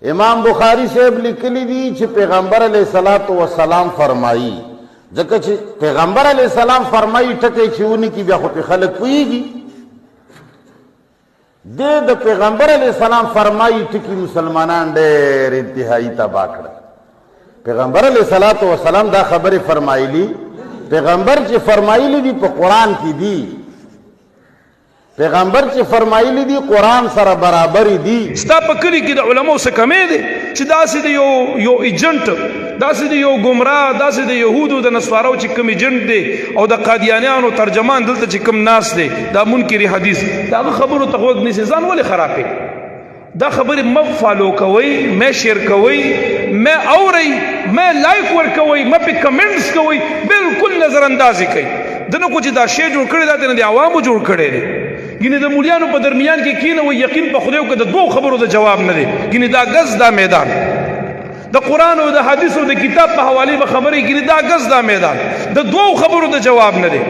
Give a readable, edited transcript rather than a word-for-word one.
امام بخاری صاحب لیکلی دی چې پیغمبر علیہ الصلوۃ والسلام فرمایي ځکه چې پیغمبر علیہ السلام فرمایي ټکی چې ونی کی بیا خو په خلک پویږي د پیغمبر علیہ السلام فرمایي ټکی مسلمانان ډېر انتهایی تباہ کړ پیغمبر علیہ الصلوۃ والسلام دا خبره فرمایلی پیغمبر چې فرمایلی دی په قران کې دی پیغمبر چې فرمایلی دی قران سره برابر دی ستا په کلی کې د علماو څخه کمې دي چې داسې د یو ایجنټ داسې د یو ګمراه داسې د یهودو د نصارو چې کوم ایجنټ دی او د قادیانیانو ترجمان دلته چې کوم ناس دی دا منکر حدیث دا خبرو ته غوږ نیسي ځان ولې خرابې دا خبرې مه فالو کوئ مه شیر کوئ مه اورئ مه لایک ورکوئ مه پې کمنټس کوئ بالکل نظر اندازي کوئ دنه کو چې دا شی جوړ کړی دا د عوامو جوړ کړی دی ګینه د مولیانو په درمیان کې کینه و یقین په خدای کې د دوه خبرو د جواب نه دی ګینه دا غز دا میدان د قران او د حدیث او د کتاب په حواله به خبرې ګینه دا غز دا میدان د دوه خبرو د جواب نه دی